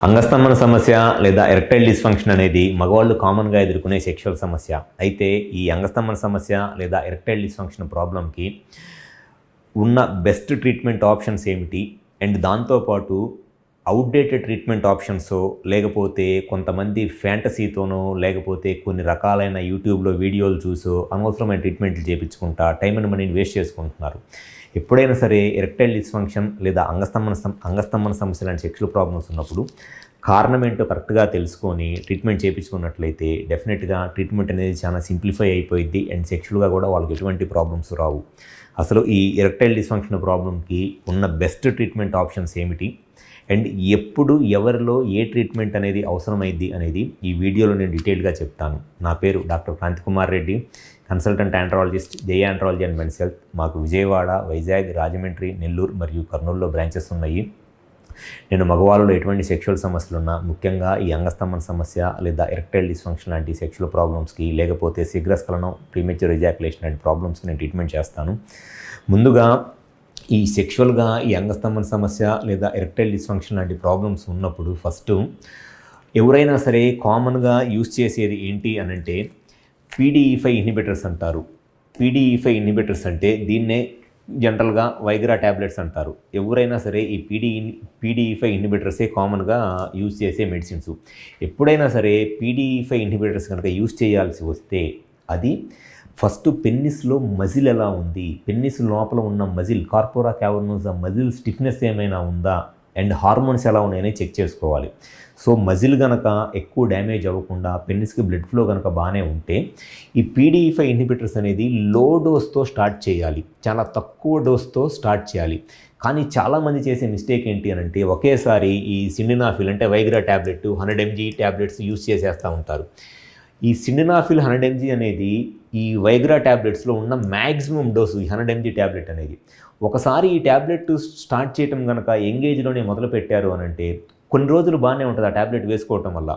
అంగస్తంభన సమస్య లేదా erectile dysfunction అనేది మగవాళ్ళు కామన్గా ఎదుర్కొనే సెక్షువల్ సమస్య. అయితే ఈ అంగస్తంభన సమస్య లేదా ఎరెక్టైల్ డిస్ఫంక్షన్ ప్రాబ్లంకి ఉన్న బెస్ట్ ట్రీట్మెంట్ ఆప్షన్స్ ఏమిటి, అండ్ దాంతోపాటు అవుట్డేటెడ్ ట్రీట్మెంట్ ఆప్షన్సో లేకపోతే కొంతమంది ఫ్యాంటసీతోనో లేకపోతే కొన్ని రకాలైన యూట్యూబ్లో వీడియోలు చూసో అనవసరమైన ట్రీట్మెంట్లు చేయించుకుంటా టైం అండ్ మనీని వేస్ట్ చేసుకుంటున్నారు. ఎప్పుడైనా సరే ఎరెక్టైల్ డిస్ఫంక్షన్ లేదా అంగస్తంభన సమస్య లాంటి సెక్షువల్ ప్రాబ్లమ్స్ ఉన్నప్పుడు కారణం ఏంటో కరెక్ట్గా తెలుసుకొని ట్రీట్మెంట్ చేయించుకున్నట్లయితే డెఫినెట్గా ట్రీట్మెంట్ అనేది చాలా సింప్లిఫై అయిపోయింది అండ్ సెక్షువల్గా కూడా వాళ్ళకి ఎటువంటి ప్రాబ్లమ్స్ రావు. అసలు ఈ ఎరెక్టైల్ డిస్ఫంక్షన్ ప్రాబ్లంకి ఉన్న బెస్ట్ ట్రీట్మెంట్ ఆప్షన్స్ ఏమిటి అండ్ ఎప్పుడు ఎవరిలో ఏ ట్రీట్మెంట్ అనేది అవసరమైంది అనేది ఈ వీడియోలో నేను డీటెయిల్గా చెప్తాను. నా పేరు doctor Kranti Kumar Reddy, consultant andrologist, Jaya andrology and men's health. మాకు విజయవాడ, వైజాగ్, రాజమండ్రి, నెల్లూరు మరియు కర్నూలులో బ్రాంచెస్ ఉన్నాయి. నేను మగవాళ్ళలో ఎటువంటి సెక్షువల్ సమస్యలు ఉన్నా, ముఖ్యంగా ఈ అంగస్తంభన సమస్య లేదా ఎరెక్టైల్ డిస్ఫంక్షన్ లాంటి సెక్షువల్ ప్రాబ్లమ్స్కి లేకపోతే శీఘ్రస్ఖలనం, ప్రీమెచ్యూర్ ఎజాక్యులేషన్ లాంటి ప్రాబ్లమ్స్కి నేను ట్రీట్మెంట్ చేస్తాను. ముందుగా ఈ సెక్షువల్గా ఈ అంగస్తంభన సమస్య లేదా ఎరెక్టైల్ డిస్ఫంక్షన్ లాంటి ప్రాబ్లమ్స్ ఉన్నప్పుడు ఫస్ట్ ఎవరైనా సరే కామన్గా యూజ్ చేసేది ఏంటి అనంటే PDE5 ఇన్హిబిటర్స్ అంటారు. PDE5 ఇన్హిబిటర్స్ అంటే దీన్నే జనరల్గా వైగ్రా ట్యాబ్లెట్స్ అంటారు. ఎవరైనా సరే ఈ PDE5 ఇన్హిబిటర్సే కామన్గా యూజ్ చేసే మెడిసిన్స్. ఎప్పుడైనా సరే PDE5 ఇన్హిబిటర్స్ కనుక యూజ్ చేయాల్సి వస్తే అది ఫస్ట్ పెన్నిస్లో మజిల్ ఎలా ఉంది, పెన్నిస్ లోపల ఉన్న మజిల్ కార్పోరా క్యావర్నోసా మజిల్ స్టిఫ్నెస్ ఏమైనా ఉందా అండ్ హార్మోన్స్ ఎలా ఉన్నాయని చెక్ చేసుకోవాలి. సో మజిల్ కనుక ఎక్కువ డ్యామేజ్ అవ్వకుండా పెన్నిస్కి బ్లడ్ ఫ్లో కనుక బాగానే ఉంటే ఈ PDE5 ఇన్హిబిటర్స్ అనేది లో డోస్తో స్టార్ట్ చేయాలి, చాలా తక్కువ డోస్తో స్టార్ట్ చేయాలి. కానీ చాలామంది చేసే మిస్టేక్ ఏంటి అని అంటే ఒకేసారి ఈ సిండినాఫిల్ అంటే Viagra tablet 100 mg tablets use చేసేస్తూ ఉంటారు. ఈ సిండినాఫిల్ 100 mg అనేది ఈ వైగ్రా ట్యాబ్లెట్స్లో ఉన్న మ్యాక్సిమం డోసు ఈ 100 mg ట్యాబ్లెట్ అనేది. ఒకసారి ఈ ట్యాబ్లెట్ స్టార్ట్ చేయటం కనుక ఎంగేజ్లోనే మొదలు పెట్టారు అని అంటే కొన్ని రోజులు బాగానే ఉంటుంది ఆ ట్యాబ్లెట్ వేసుకోవటం వల్ల.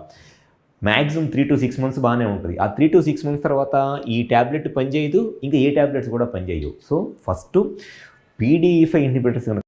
మ్యాక్సిమం 3 to 6 months బాగానే ఉంటుంది. ఆ 3 to 6 months తర్వాత ఈ ట్యాబ్లెట్ పనిచేయదు, ఇంకా ఏ ట్యాబ్లెట్స్ కూడా పనిచేయవు. సో ఫస్ట్ PDE5 ఇన్హిబిటర్స్ కనుక